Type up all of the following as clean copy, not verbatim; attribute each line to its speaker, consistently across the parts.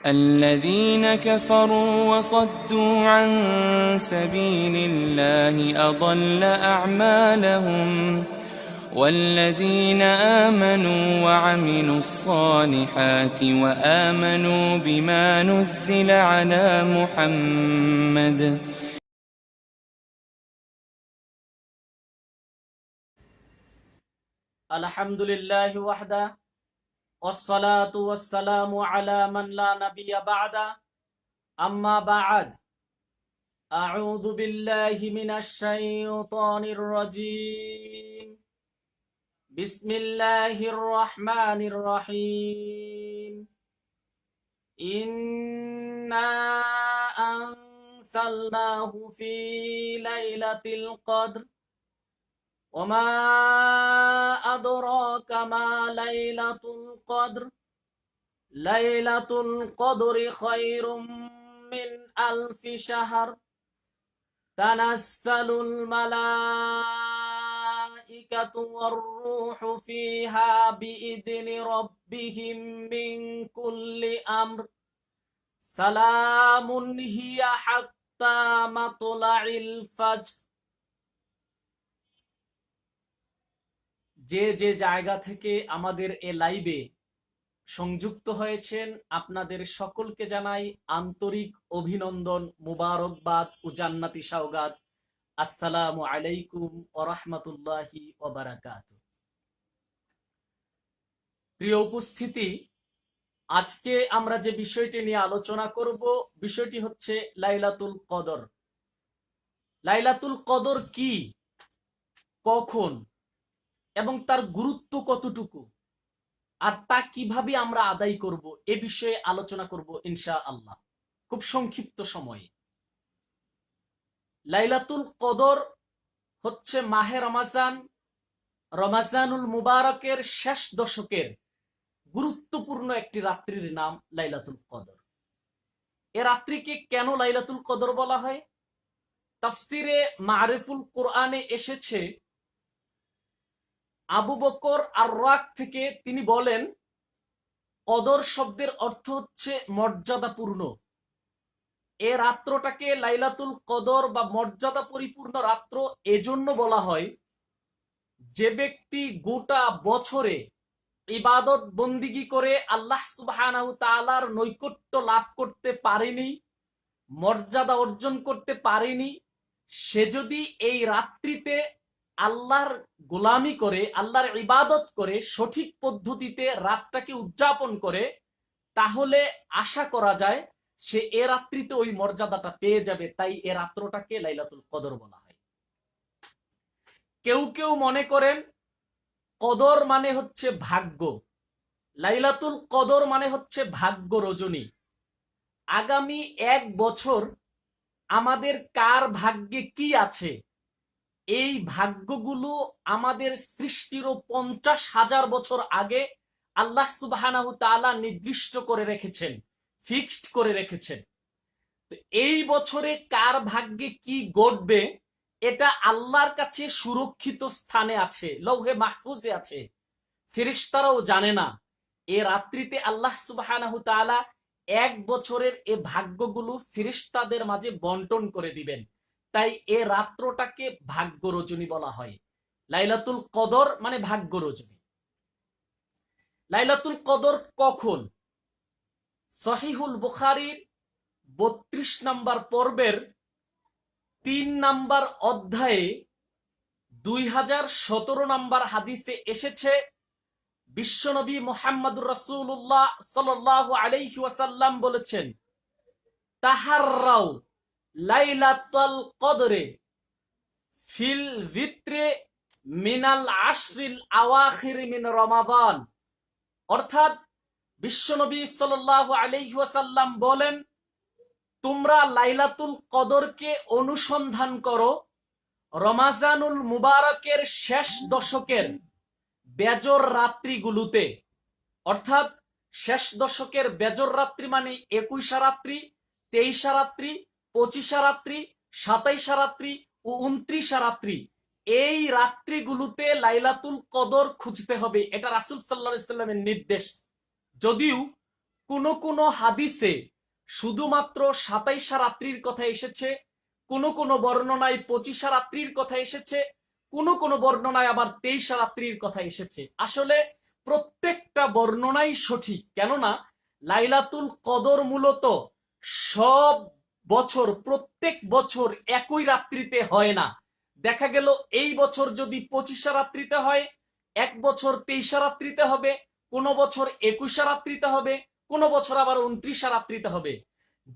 Speaker 1: الذين كفروا وصدوا عن سبيل الله أضل أعمالهم والذين آمنوا وعملوا الصالحات وآمنوا بما نزل على محمد
Speaker 2: الحمد لله وحده والصلاة والسلام على من لا نبي بعده أما بعد أعوذ بالله من الشيطان الرجيم بسم الله الرحمن الرحيم إنا أنزلناه في ليلة القدر وما أدراك ما ليلة القدر ليلة القدر خير من 1000 شهر تنزل الملائكة والروح فيها بإذن ربهم من كل أمر سلام هي حتى مطلع الفجر। যে যে জায়গা থেকে আমাদের এ লাইভে সংযুক্ত হয়েছেন আপনাদের সকলকে জানাই আন্তরিক অভিনন্দন, মুবারকবাদ ও জান্নাতি সওগাত। আসসালামু আলাইকুম ওয়া রাহমাতুল্লাহি ওয়া বারাকাতুহু। প্রিয় উপস্থিতি, আজকে আমরা যে বিষয়টি নিয়ে আলোচনা করব বিষয়টি হচ্ছে লাইলাতুল কদর। লাইলাতুল কদর কি, কখন এবং তার গুরুত্ব কতটুকু আর তা কিভাবে আমরা আদায় করব এ বিষয়ে আলোচনা করব ইনশাআল্লাহ খুব সংক্ষিপ্ত সময়ে। লাইলাতুল কদর হচ্ছে মাহে রমাজান, রমাজানুল মুবারকের শেষ দশকের গুরুত্বপূর্ণ একটি রাত্রির নাম লাইলাতুল কদর। এ রাত্রিকে কেন লাইলাতুল কদর বলা হয়? তাফসিরে মারিফুল কোরআনে এসেছে, আবু বকর আর রাক থেকে তিনি বলেন, কদর শব্দের অর্থ হচ্ছে মর্যাদাপূর্ণ। এ রাত্রটাকে লাইলাতুল কদর বা মর্যাদা পরিপূর্ণ রাত্র এজন্য বলা হয়, যে ব্যক্তি গোটা বছরে ইবাদত বন্দিগি করে আল্লাহ সুবহানাহু তাআলার নৈকট্য লাভ করতে পারেনি, মর্যাদা অর্জন করতে পারেনি, সে যদি এই রাত্রিতে আল্লাহর গোলামি করে, আল্লাহর ইবাদত করে, সঠিক পদ্ধতিতে রাতটাকে উদযাপন করে, তাহলে আশা করা যায় সে এ রাত্রিতে ওই মর্যাদাটা পেয়ে যাবে। তাই এ রাত্রটাকে লাইলাতুল কদর বলা হয়। কেউ কেউ মনে করেন কদর মানে হচ্ছে ভাগ্য, লাইলাতুল কদর মানে হচ্ছে ভাগ্য রজনী। আগামী 1 বছর আমাদের কার ভাগ্যে কি আছে, এই ভাগ্যগুলো আমাদের সৃষ্টিরও 50,000 বছর আগে আল্লাহ সুবহানাহু তাআলা নির্দিষ্ট করে রেখেছেন, ফিক্সড করে রেখেছেন। তো এই বছরে কার ভাগ্যে কি ঘটবে এটা আল্লাহর কাছে সুরক্ষিত স্থানে আছে, লৌহে মাহফুজে আছে, ফেরেশতারাও জানে না। এ রাত্রিতে আল্লাহ সুবহানাহু তাআলা 1 বছরের এ ভাগ্যগুলো ফেরেশতাদের মাঝে বন্টন করে দিবেন। তাই এ রাত্রটাকে ভাগ্য রজনী বলা হয়। লাইলাতুল কদর মানে ভাগ্য রজনী। লাইলাতুল কদর কখন? সহিহুল বুখারীর 32 নম্বর পর্বের 3 নম্বর অধ্যায়ে 2017 নম্বর হাদিসে এসেছে, বিশ্বনবী মুহাম্মদুর রাসূলুল্লাহ সাল্লাল্লাহু আলাইহি ওয়াসাল্লাম বলেছেন, তাহাররাও লাইলাতুল কদরে ফিল ভিতরে মিনাল আশরিল আওয়াখির মিন রমাদান। অর্থাৎ বিশ্বনবী সাল্লাল্লাহু আলাইহি ওয়াসাল্লাম বলেন, তোমরা লাইলাতুল কদরকে অনুসন্ধান করো রমাজানুল মুবারকের শেষ দশকের বেজর রাত্রিগুলোতে। অর্থাৎ শেষ দশকের বেজর রাত্রি মানে 21 রাত্রি, 23 রাত্রি, 25 রাত্রি, 27 রাত্রি ও 29 রাত্রি, এই রাত্রিগুলোতে লাইলাতুল কদর খুঁজতে হবে। এটা রাসূল সাল্লাল্লাহু আলাইহি ওয়াসাল্লামের নির্দেশ। যদিও কোন কোন হাদিসে শুধুমাত্র 27 রাত্রির কথা এসেছে, কোন কোন বর্ণনায় 25 রাত্রির কথা এসেছে, কোন কোন বর্ণনায় আবার 23 রাত্রির কথা এসেছে। আসলে প্রত্যেকটা বর্ণনাই সঠিক, কেননা লাইলাতুল কদর মূলত সব বছর প্রত্যেক বছর একই রাত্রিতে হয় না। দেখা গেল এই বছর যদি 25 রাত্রিতে হয়, এক বছর 23 রাত্রিতে হবে, কোন বছর 21 রাত্রিতে হবে, কোন বছর আবার 29 রাত্রিতে হবে।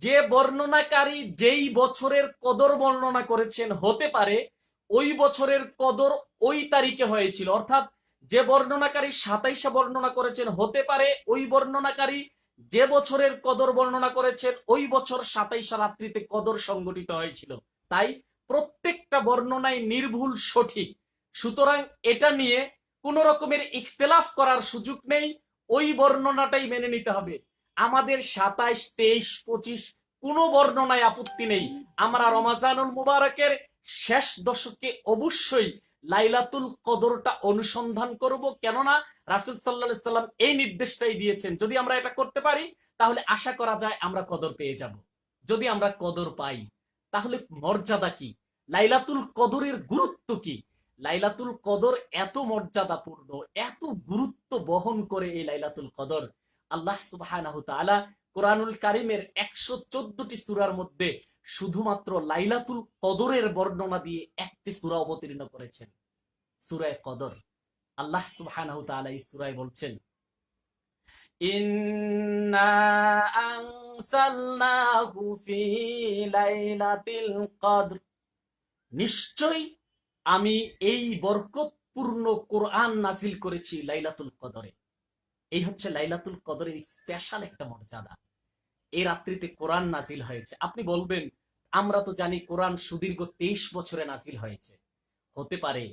Speaker 2: যে বর্ণনাকারী যেই বছরের কদর বর্ণনা করেছেন, হতে পারে ওই বছরের কদর ওই তারিখে হয়েছিল, অর্থাৎ যে বর্ণনাকারী 27 বর্ণনা করেছেন, হতে পারে ওই বর্ণনাকারী যে বছরের কদর বর্ণনা করেছেন ওই বছর 27 রাত্রিতে কদর সংগঠিত হয়েছিল। তাই প্রত্যেকটা বর্ণনায় নির্ভুল সঠিক। সুতরাং এটা নিয়ে কোন রকমের ইখতিলাফ করার সুযোগ নেই, ওই বর্ণনাটাই মেনে নিতে হবে। আমাদের 27, 23, 25 কোন বর্ণনায় আপত্তি নেই। আমরা রমাজানুল মুবারকের শেষ দশকে অবশ্যই লাইলাতুল কদরটা অনুসন্ধান করব, কেননা রাসূল সাল্লাল্লাহু আলাইহি সাল্লাম এই নির্দেশটাই দিয়েছেন। যদি আমরা এটা করতে পারি তাহলে আশা করা যায় আমরা কদর পেয়ে যাব। যদি আমরা কদর পাই তাহলে মর্যাদা কি, লাইলাতুল কদরের গুরুত্ব কি? লাইলাতুল কদর এত মর্যাদাপূর্ণ, এত গুরুত্ব বহন করে এই লাইলাতুল কদর। আল্লাহ সুবহানাহু ওয়া তাআলা কোরআনুল কারীমের 114টি সূরার মধ্যে শুধুমাত্র লাইলাতুল কদরের বর্ণনা দিয়ে একটি সূরা অবতীর্ণ করেছেন, সূরা কদর। আল্লাহ সুবহানাহু ওয়া তাআলা এই সূরায় বলছেন, ইন্না আনসালনাহু ফি লাইলাতিল কদর, নিশ্চয়ই আমি এই বরকতপূর্ণ কোরআন নাজিল করেছি লাইলাতুল কদরে। এই হচ্ছে লাইলাতুল কদরের স্পেশাল একটা মর্যাদা। এই রাত্রিতে কোরআন নাজিল হয়েছে। আপনি বলবেন আমরা তো জানি কোরআন সুদীর্ঘ 23 বছরে নাজিল হয়েছে। হতে পারে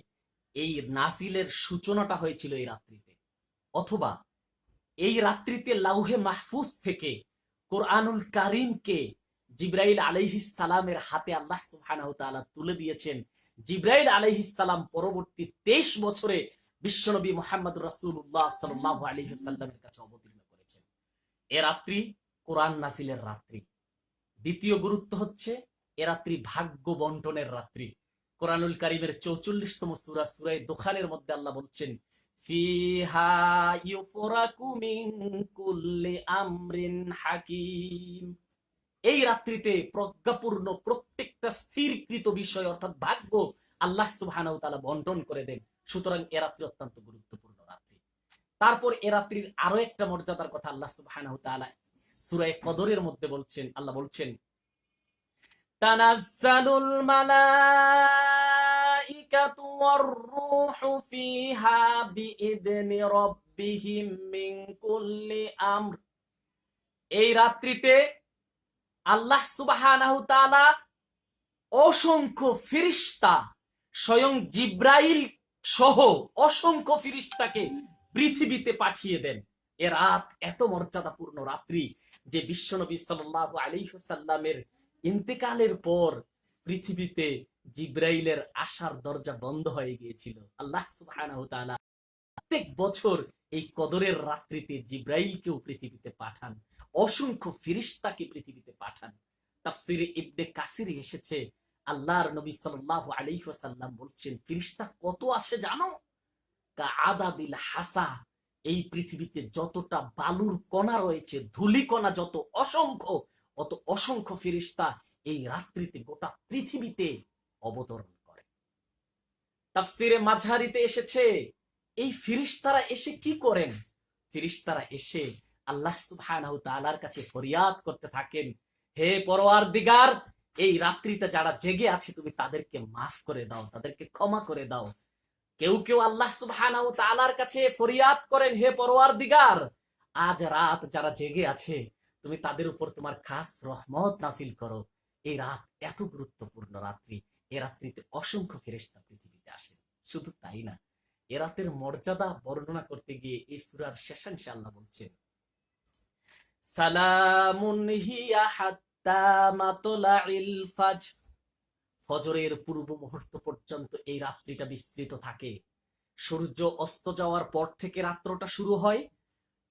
Speaker 2: এই নাজিলের সূচনাটা হয়েছিল এই রাত্রিতে, অথবা এই রাত্রিতে লাউহে মাহফুজ থেকে কোরআনুল কারীমকে জিবরাইল আলাইহিস সালামের হাতে আল্লাহ সুবহানাহু ওয়া তাআলা তুলে দিয়েছেন। জিবরাইল আলাইহিস সালাম পরবর্তী 23 বছরে বিশ্বনবী মুহাম্মদ রাসূলুল্লাহ সাল্লাল্লাহু আলাইহি ওয়াসাল্লামের কাছে অবতীর্ণ করেছেন। এ রাত্রি কোরআন নাজিলের রাত্রি। দ্বিতীয় গুরুত্ব হচ্ছে এ রাত্রি ভাগ্য বন্টনের রাত্রি। কোরআনুল কারীমের 44তম সূরা সূরা দুখানের মধ্যে আল্লাহ বলছেন, ফিহা ইউফরাকু মিন কুল্লি আমরিন হাকিম। এই রাত্রিতে প্রজ্ঞাপূর্ণ প্রত্যেকটা স্থিরকৃত বিষয় অর্থাৎ ভাগ্য আল্লাহ সুবহানাহু ওয়া তাআলা বন্টন করে দেন। সুতরাং এ রাত্রি অত্যন্ত গুরুত্বপূর্ণ রাত্রি। তারপর এ রাত্রির আরো একটা মর্যাদার কথা আল্লাহ সুবহানাহু ওয়া তাআলা সূরা কদরের মধ্যে বলছেন। আল্লাহ বলছেন, তানাজ্জালুল মালাইকাতু ওয়ার রূহু ফিহা বিইذনি রাব্বিহিম মিন কুল্লি আমর। এই রাত্রিতে আল্লাহ সুবহানাহু ওয়া তাআলা অসংখ্য ফেরেশতা, স্বয়ং জিবরাইল সহ অসংখ্য ফেরেশতাকে পৃথিবীতে পাঠিয়ে দেন। এ রাত এত মর্যাদাপূর্ণ রাত্রি যে বিশ্বনবী সাল্লাল্লাহু আলাইহি ওয়াসাল্লামের ইন্তেকালের পর পৃথিবীতে জিবরাইলের আসার দরজা বন্ধ হয়ে গিয়েছিল। আল্লাহ সুবহানাহু ওয়া তাআলা প্রত্যেক বছর এই কদরের রাত্রিতে জিবরাইলকেও পৃথিবীতে পাঠান, অসংখ্য ফেরেশতাকে পৃথিবীতে পাঠান। তাফসীরে ইবনে কাসিরে এসেছে, আল্লাহর নবী সাল্লাল্লাহু আলাইহি ওয়াসাল্লাম বলছেন, ফেরেশতা কত আসে জানো? কাআদাবিল হাসা। এই পৃথিবীতে যতটা বালুর কণা রয়েছে, ধূলি কণা যত অসংখ্য, অত অসংখ্য ফেরেশতা এই রাত্রিতে গোটা পৃথিবীতে অবতরণ করে। তাফসীরে মাঝহারিতে এসেছে, এই ফেরেশতারা এসে কি করেন? ফেরেশতারা এসে আল্লাহ সুবহানাহু ওয়া তাআলার কাছে ফরিয়াদ করতে থাকেন, হে পরওয়ারদিগার, এই রাত্রিতে যারা জেগে আছে তুমি তাদেরকে মাফ করে দাও, তাদেরকে ক্ষমা করে দাও। কেউ কেউ আল্লাহ সুবহানাহু ওয়া তাআলার কাছে ফরিয়াদ করেন, হে পরওয়ারদিগার, আজ রাত যারা জেগে আছে তুমি তাদের উপর তোমার খাস রহমত নাযিল করো। এই রাত এত গুরুত্বপূর্ণ রাত্রি। এই রাত্রিতে অসংখ্য ফেরেশতা পৃথিবীতে আসেন। শুধু তাই না, এ রাতের মর্যাদা বর্ণনা করতে গিয়ে এই সূরার শেষাংশে আল্লাহ বলছেন, সালামুন হিয়া হাত্তা মাতলাইল ফাজর। ফজরের পূর্ব মুহূর্ত পর্যন্ত এই রাত্রিটা বিস্তৃত থাকে। সূর্য অস্ত যাওয়ার পর থেকে রাত্রটা শুরু হয়,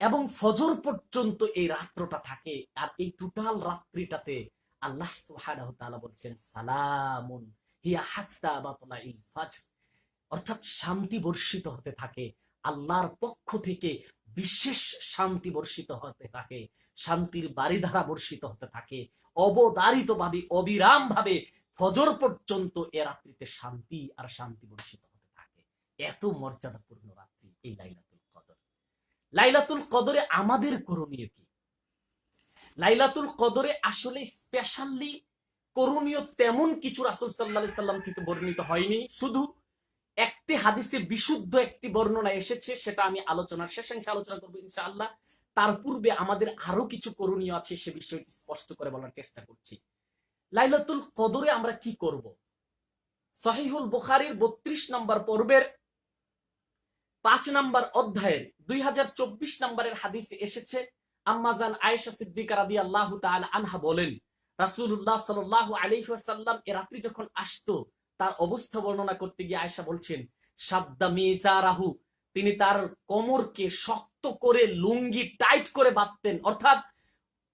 Speaker 2: এবং ফজর পর্যন্ত এই রাত্রটা থাকে। আর এই টোটাল রাত্রিটাতে আল্লাহ সুবহানাহু ওয়া তাআলা বলছেন সালামুন হিয়া হাত্তা মাতলাইল ফাজর, অর্থাৎ শান্তি বর্ষিত হতে থাকে আল্লাহর পক্ষ থেকে, বিশেষ শান্তি বর্ষিত হতে থাকে, শান্তির বারিধারা বর্ষিত হতে থাকে অবধারিত ভাবে, অবিরাম ভাবে ফজর পর্যন্ত এ রাত্রিতে শান্তি আর শান্তি বর্ষিত হতে থাকে। এত মর্যাদাপূর্ণ রাত্রি এই লাইলাতুল কদর। লাইলাতুল কদরে আমাদের করণীয় কি? লাইলাতুল কদরে আসলে স্পেশালি করণীয় তেমন কিছু রাসূল সাল্লাল্লাহু আলাইহি সাল্লাম থেকে বর্ণিত হয়নি। শুধু একটি হাদিসে বিশুদ্ধ একটি বর্ণনা এসেছে, সেটা আমি আলোচনার শেষাংশে আলোচনা করবো ইনশাআল্লাহ। তার পূর্বে আমাদের আরো কিছু করণীয় আছে, সে বিষয়টি স্পষ্ট করে বলার চেষ্টা করছি। লাইলাতুল কদরে আমরা কি করব? সহিহুল বুখারীর 32 নম্বর পর্বের 5 নম্বর অধ্যায়ের 2024 নম্বরের হাদিসে এসেছে, আম্মাজান আয়েশা সিদ্দিকা রাদিয়াল্লাহু তাআলা আনহা বলেন, রাসূলুল্লাহ সাল্লাল্লাহু আলাইহি ওয়াসাল্লাম এ রাত্রি যখন আসতো তার অবস্থা বর্ণনা করতে গিয়ে আয়েশা বলছেন, সাদ্দা মিজারাহু, তিনি তার কোমরকে শক্ত করে লুঙ্গি টাইট করে বাঁধতেন, অর্থাৎ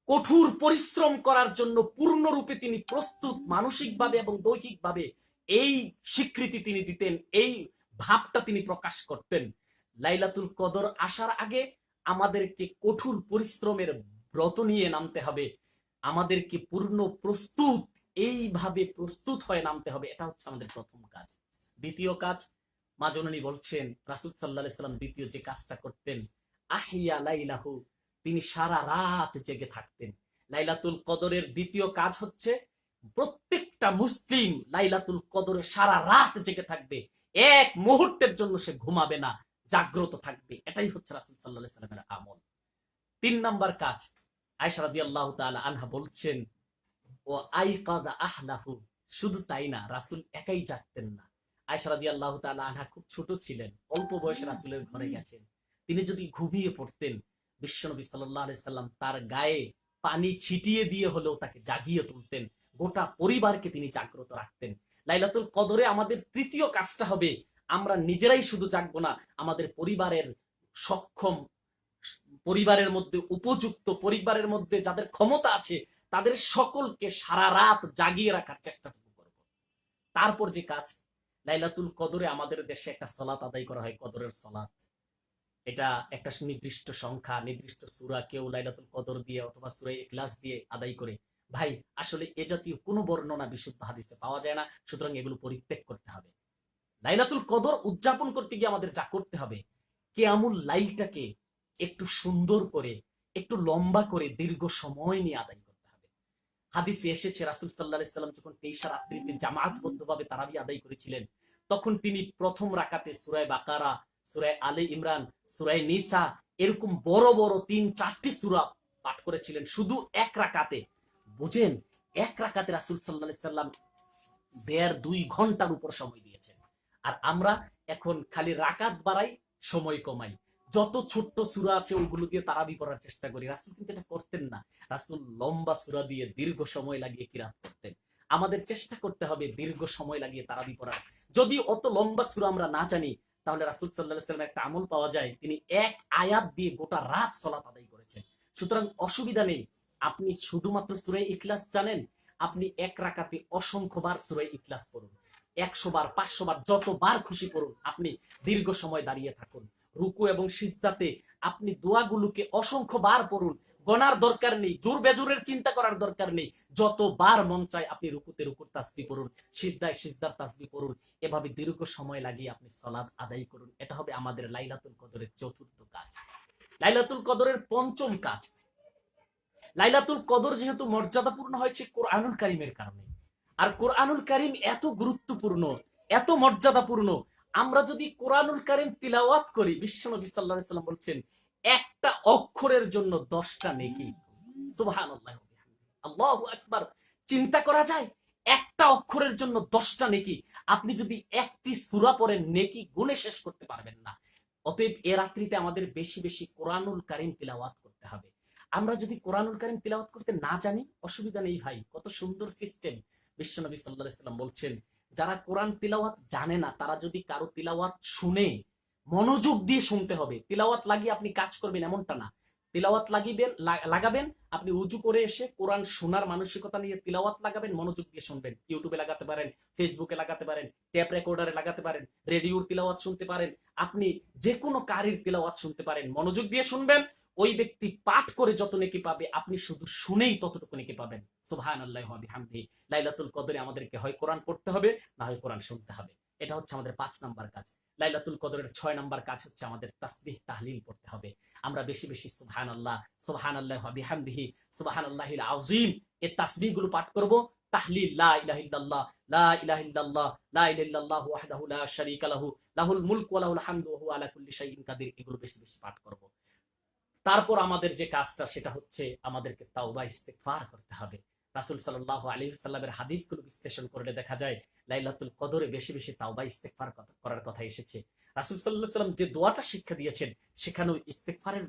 Speaker 2: কঠোর পরিশ্রম করার জন্য পূর্ণরূপে তিনি প্রস্তুত, মানসিকভাবে এবং দৈহিকভাবে এই স্বীকৃতি তিনি দিতেন, এই ভাবটা তিনি প্রকাশ করতেন। লাইলাতুল কদর আসার আগে আমাদেরকে কঠোর পরিশ্রমের ব্রত নিয়ে নামতে হবে, আমাদেরকে পূর্ণ প্রস্তুত, এইভাবে প্রস্তুত হয়ে নামতে হবে। এটা হচ্ছে আমাদের প্রথম কাজ। দ্বিতীয় কাজ, মা জননী বলছেন রাসূল সাল্লাল্লাহু আলাইহি সাল্লাম দ্বিতীয় যে কাজটা করতেন, আহিয়া লাইলাহু, তিনি সারা রাত জেগে থাকতেন। লাইলাতুল কদরের দ্বিতীয় কাজ হচ্ছে প্রত্যেকটা মুসলিম লাইলাতুল কদরে সারা রাত জেগে থাকবে, এক মুহূর্তের জন্য সে ঘুমাবে না, জাগ্রত থাকবে। এটাই হচ্ছে রাসূল সাল্লাল্লাহু আলাইহি সাল্লামের আমল। 3 নাম্বার কাজ, আয়েশা রাদিয়াল্লাহু তাআলা আনহা বলছেন, ও আইকাদা আহলাহু, শুধু তাই না, রাসূল একাই জাগতেন না। আয়েশা রাদিয়াল্লাহু তাআলা আনহা খুব ছোট ছিলেন, অল্প বয়সে রাসূলের ঘরে গেছেন। তিনি যদি ঘুমিয়ে পড়তেন, বিশ্বনবী সাল্লাল্লাহু আলাইহি সাল্লাম তার গায়ে পানি ছিটিয়ে দিয়ে হলেও তাকে জাগিয়ে তুলতেন, গোটা পরিবারকে তিনি জাগ্রত রাখতেন। লাইলাতুল কদরে আমাদের তৃতীয় কাজটা হবে, আমরা নিজেরাই শুধু জাগবো না, আমাদের পরিবারের সক্ষম, পরিবারের মধ্যে উপযুক্ত, পরিবারের মধ্যে যাদের ক্ষমতা আছে তাদের সকলকে সারা রাত জাগিয়ে রাখার চেষ্টা করব। তারপর যে কাজ, লাইলাতুল কদরে আমাদের দেশে একটা সালাত আদায় করা হয়, কদরের সালাত। এটা একটা নির্দিষ্ট সংখ্যা, নির্দিষ্ট সূরা, কেউ লাইলাতুল কদর দিয়ে অথবা সূরা ইখলাস দিয়ে আদায় করে। ভাই, আসলে এ জাতীয় কোনো বর্ণনা বিশুদ্ধ হাদিসে পাওয়া যায় না, সুতরাং এগুলো পরিত্যাগ করতে হবে। লাইলাতুল কদর উদযাপন করতে গিয়ে আমাদের যা করতে হবে, কিয়ামুল লাইলটাকে একটু সুন্দর করে, একটু লম্বা করে, দীর্ঘ সময় নিয়ে আদায় করতে হবে। হাদিসে এসেছে রাসূল সাল্লাল্লাহু আলাইহি সাল্লাম যখন 23 রাত্রিতে জামাতবদ্ধভাবে তারাবি আদায় করেছিলেন, তখন তিনি প্রথম রাকাতে সূরা বাকারা, সূরা আলে ইমরান, সূরা নিসা, এরকম বড় বড় 3-4টি সূরা পাঠ করেছিলেন শুধু এক রাকাতে। বুঝেন, এক রাকাতে রাসূল সাল্লাল্লাহু আলাইহি সাল্লাম 1.5-2 ঘন্টার উপর সময় দিয়েছেন। আর আমরা এখন খালি রাকাত বাড়াই, সময় কমাই, যত ছোট্ট সূরা আছে ওইগুলো দিয়ে তারাবি পড়ার চেষ্টা করি। রাসূল কিন্তু এটা করতেন না, রাসূল লম্বা সূরা দিয়ে দীর্ঘ সময় লাগিয়ে কিরাত করতেন। আমাদের চেষ্টা করতে হবে দীর্ঘ সময় লাগিয়ে তারাবি পড়ার। যদি অত লম্বা সূরা আমরা না জানি, তাহলে রাসূল সাল্লাল্লাহু আলাইহি ওয়াসাল্লাম একটা আমল পাওয়া যায়, তিনি এক আয়াত দিয়ে গোটা রাত সালাত আদায় করেছেন। সুতরাং অসুবিধা নেই, আপনি শুধুমাত্র সূরা ইখলাস জানেন, আপনি এক রাকাতে অসংখ্যবার সূরা ইখলাস পড়ুন, 100 বার, 500 বার, যতবার খুশি পড়ুন। আপনি দীর্ঘ সময় দাঁড়িয়ে থাকুন, রুকু এবং সিজদাতে আপনি দোয়াগুলোকে অসংখ্য বার পড়ুন, গনার দরকার নেই, জোর বেজুরের চিন্তা করার দরকার নেই, যতবার মন চায় আপনি রুকুতে রুকুর তাসবিহ পড়ুন, সিজদায় সিজদার তাসবিহ পড়ুন। এভাবে দীর্ঘ সময় লাগিয়ে আপনি সালাত আদায় করুন। এটা হবে আমাদের লাইলাতুল কদরের চতুর্থ কাজ। লাইলাতুল কদরের পঞ্চম কাজ, লাইলাতুল কদর যেহেতু মর্যাদাপূর্ণ হয়েছে কোরআনুল কারীমের কারণে, আর কোরআনুল কারীম এত গুরুত্বপূর্ণ, এত মর্যাদাপূর্ণ, আমরা যদি কোরআনুল কারীম তিলাওয়াত করি, বিশ্বনবী সাল্লাল্লাহু আলাইহি সাল্লাম বলছেন একটা অক্ষরের জন্য 10টা নেকি। সুবহানাল্লাহ, আল্লাহু আকবার। চিন্তা করা যায়, একটা অক্ষরের জন্য 10টা নেকি। আপনি যদি একটি সূরা পড়েন, নেকি গুণে শেষ করতে পারবেন না। অতএব এ রাত্রিতে আমাদের বেশি বেশি কোরআনুল কারীম তিলাওয়াত করতে হবে। আমরা যদি কোরআনুল কারীম তিলাওয়াত করতে না জানি, অসুবিধা নেই ভাই, কত সুন্দর সিস্টেম। বিশ্বনবী সাল্লাল্লাহু আলাইহি সাল্লাম বলছেন, যারা কোরআন তিলাওয়াত জানে না, তারা যদি কারো তিলাওয়াত শুনে, মনোযোগ দিয়ে শুনতে হবে। তিলাওয়াত লাগিয়ে আপনি কাজ করবেন এমনটা না। তিলাওয়াত লাগাবেন, আপনি উজু করে এসে কোরআন শোনার মানসিকতা নিয়ে তিলাওয়াত লাগাবেন, মনোযোগ দিয়ে শুনবেন। ইউটিউবে লাগাতে পারেন, ফেসবুকে লাগাতে পারেন, ট্যাপ রেকর্ডারে লাগাতে পারেন, রেডিওর তিলাওয়াত শুনতে পারেন, আপনি যে কোনো কারির তিলাওয়াত শুনতে পারেন। মনোযোগ দিয়ে শুনবেন। ওই ব্যক্তি পাঠ করে যত নেকি পাবে, আপনি শুধু শুনেই ততটুকু নেকি পাবেন। সুবহানাল্লাহি ওয়া বিহামদিহি। লাইলাতুল কদরে আমাদেরকে হয় কোরআন পড়তে হবে, না হয় কোরআন শুনতে হবে। এটা হচ্ছে আমাদের 5 নাম্বার কাজ। লাইলাতুল কদরের 6 নাম্বার কাজ হচ্ছে আমাদের তাসবিহ তাহলিল পড়তে হবে। আমরা বেশি বেশি সুবহানাল্লাহ, সুবহানাল্লাহি ওয়া বিহামদিহি, সুবহানাল্লাহিল আযীম এই তাসবিহ গুলো পাঠ করব। তাহলিল লা ইলাহা ইল্লাল্লাহ, লা ইলাহা ইল্লাল্লাহ, লা ইলাহা ইল্লাল্লাহু ওয়াহদাহু লা শারীকা লাহু, লাহুল মুলকু ওয়া লাহুল হামদু ওয়া হুয়া আলা কুল্লি শাইইন কাদির। এগুলো বেশি বেশি পাঠ করব। তারপর আমাদের যে কাজটা সেটা হচ্ছে আমাদেরকে তাওবা ইস্তেগফার করতে হবে। রাসূল সাল্লাল্লাহু আলাইহি ওয়াসাল্লামের হাদিসগুলো বিশ্লেষণ করলে দেখা যায় লাইলাতুল কদরে বেশি বেশি তাওবা ইস্তেগফার করার কথা এসেছে। রাসূল সাল্লাল্লাহু আলাইহি ওয়াসাল্লাম যে দোয়াটা শিক্ষা দিয়েছেন সেখানেও ইস্তেগফারের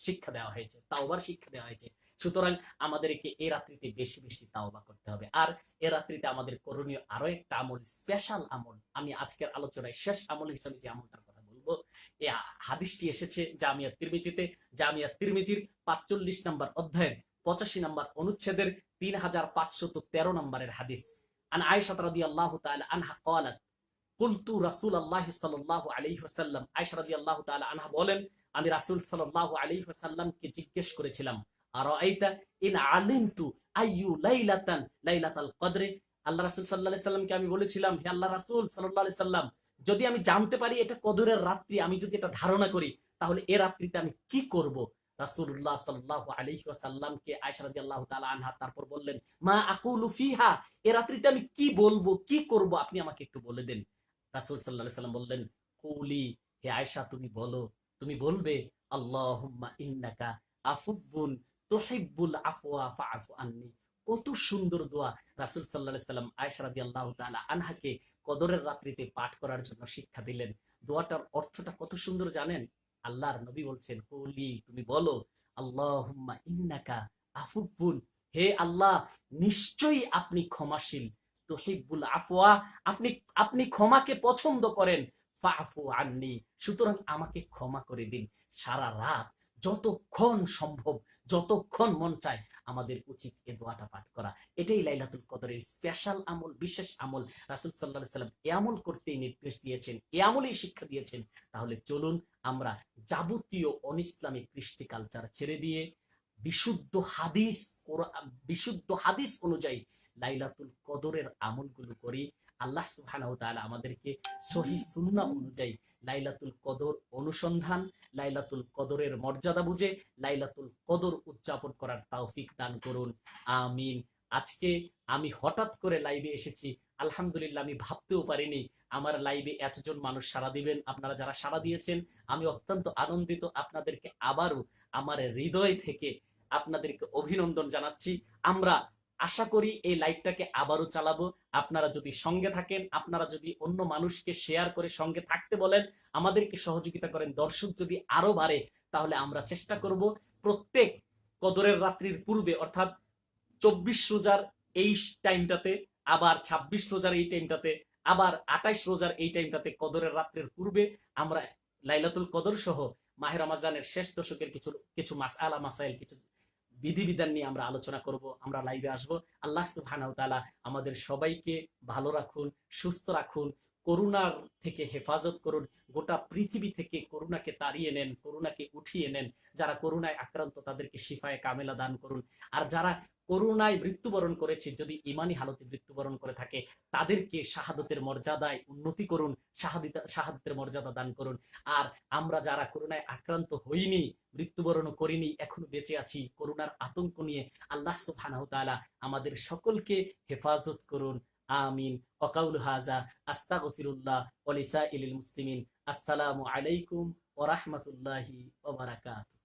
Speaker 2: শিক্ষা দেওয়া হয়েছে, তাওবার শিক্ষা দেওয়া হয়েছে। সুতরাং আমাদেরকে এই রাত্রিতে বেশি বেশি তাওবা করতে হবে। আর এই রাত্রিতে আমাদের করণীয় আরো একটা আমল, স্পেশাল আমল, আমি আজকের আলোচনায় শেষ আমল হিসেবে যে আমলটার কথা বলবো, এই হাদিসটি এসেছে জামিয়া তিরমিজিতে। জামিয়া তিরমিজির 45 নম্বর অধ্যায়ের 85 নম্বর অনুচ্ছেদের 3513 নম্বরের হাদিস। আন আয়েশা রাদিয়াল্লাহু তাআলা আনহা ক্বালাত কুলতু রাসূলুল্লাহ সাল্লাল্লাহু আলাইহি ওয়াসাল্লাম। আয়েশা রাদিয়াল্লাহু তাআলা আনহা বলেন, আমি রাসূল সাল্লাল্লাহু আলাইহি ওয়াসাল্লামকে জিজ্ঞেস করেছিলাম, আরাআইতা ইন আলিমতু আইয়ু লাইলাতান লাইলাতুল কদরে। আল্লাহ রাসূল সাল্লাল্লাহু আলাইহি ওয়াসাল্লামকে আমি বলেছিলাম, হে আল্লাহ রাসূল সাল্লাল্লাহু আলাইহি ওয়াসাল্লাম, যদি আমি জানতে পারি এটা কদরের রাত্রি, আমি যদি এটা ধারণা করি, তাহলে এ রাত্রিতে আমি কি করব? রাসূলুল্লাহ সাল্লাল্লাহু আলাইহি ওয়াসাল্লামকে আয়েশা রাদিয়াল্লাহু তাআলা আনহা তারপর বললেন, মা আকুলু ফিহা, এ রাত্রিতে আমি কি বলবো, কি করব, আপনি আমাকে একটু বলে দেন। রাসূল সাল্লাল্লাহু আলাইহি ওয়াসাল্লাম বললেন, কুলি, হে আয়েশা তুমি বলো, তুমি বলবে, আল্লাহুম্মা ইন্নাকা আফুবুন তুহিব্বুল আফওয়া ফাআফু আন্নি। কত সুন্দর দোয়া রাসূল সাল্লাল্লাহু আলাইহি ওয়াসাল্লাম আয়েশা রাদিয়াল্লাহু তাআলা আনহাকে কদরের রাত্রিতে পাঠ করার জন্য শিক্ষা দিলেন। দোয়াটার অর্থটা কত সুন্দর জানেন? আল্লাহর নবী বলছেন, কুলি তুমি বলো, আল্লাহুম্মা ইন্নাকা আফুবুন, হে আল্লাহ নিশ্চয়ই আপনি ক্ষমাশীল, তুহিব্বুল আফওয়া, আপনি আপনি ক্ষমাকে পছন্দ করেন, ফাআফু আন্নি, সুতরাং আমাকে ক্ষমা করে দিন। সারা রাত যতক্ষণ সম্ভব, যতক্ষণ মন চায়, আমাদের উচিত এই দোয়াটা পাঠ করা। এটাই লাইলাতুল কদরের স্পেশাল আমল, বিশেষ আমল। রাসূল সাল্লাল্লাহু আলাইহি ওয়াসাল্লাম এই আমল করতেই নির্দেশ দিয়েছেন, এই আমলেই শিক্ষা দিয়েছেন। তাহলে চলুন আমরা যাবতীয় অনইসলামিক কৃষ্টি কালচার ছেড়ে দিয়ে বিশুদ্ধ হাদিস অনুযায়ী লাইলাতুল কদরের আমলগুলো করি। আল্লাহ সুবহানাহু ওয়া তাআলা আমাদেরকে সহিহ সুন্নাহ অনুযায়ী লাইলাতুল কদর অনুসন্ধান, লাইলাতুল কদরের মর্যাদা বুঝে লাইলাতুল কদর উদযাপন করার তৌফিক দান করুন। আমিন। আজকে আমি হঠাৎ করে লাইভে এসেছি, আলহামদুলিল্লাহ আমি ভাবতেও পারিনি আমার লাইভে এতজন মানুষ সাড়া দিবেন। আপনারা যারা সাড়া দিয়েছেন আমি অত্যন্ত আনন্দিত। আপনাদেরকে আবারও আমার হৃদয় থেকে আপনাদেরকে অভিনন্দন জানাচ্ছি। আমরা আশা করি এই লাইভটাকে আবারও চালাবো। আপনারা যদি সঙ্গে থাকেন, আপনারা যদি অন্য মানুষকে শেয়ার করে সঙ্গে থাকতে বলেন, আমাদেরকে সহযোগিতা করেন, দর্শক যদি আরো বাড়ে, তাহলে আমরা চেষ্টা করব প্রত্যেক কদরের রাত্রির পূর্বে, অর্থাৎ 24 রোজার এই টাইমটাতে, আবার 26 রোজার এই টাইমটাতে, আবার 28 রোজার এই টাইমটাতে, কদরের রাত্রের পূর্বে আমরা লাইলাতুল কদর সহ মাহে রমজানের শেষ দশকের কিছু মাসআলা মাসাইল, কিছু বিধিবিধান নিয়ে আমরা আলোচনা করব, আমরা লাইভে আসব। আল্লাহ সুবহানাহু ওয়া তাআলা আমাদের সবাইকে ভালো রাখুন, সুস্থ রাখুন, করোনার থেকে হেফাজত করুন। গোটা পৃথিবী থেকে করোনাকে তাড়িয়ে নেন, করোনাকে উঠিয়ে নেন। যারা করোনায় আক্রান্ত তাদেরকে শিফায়ে কামেলা দান করুন। আর যারা করোনায় মৃত্যুবরণ করেছে, যদি ইমানি হালতে মৃত্যুবরণ করে থাকে, তাদেরকে শাহাদতের মর্যাদায় উন্নতি করুন, শাহাদতের মর্যাদা দান করুন। আর আমরা যারা করোনায় আক্রান্ত হইনি, মৃত্যুবরণও করিনি, এখনো বেঁচে আছি, করোনার আতঙ্ক নিয়ে, আল্লাহ সুবহানাহু ওয়া তাআলা আমাদের সকলকে হেফাজত করুন। আমিন। ওয়াকাউলু হাযা আস্তাগফিরুল্লাহ ওয়া লিসাইলিল মুসলিমিন। আসসালামু আলাইকুম ওয়া রাহমাতুল্লাহি ওয়া বারাকাতুহু।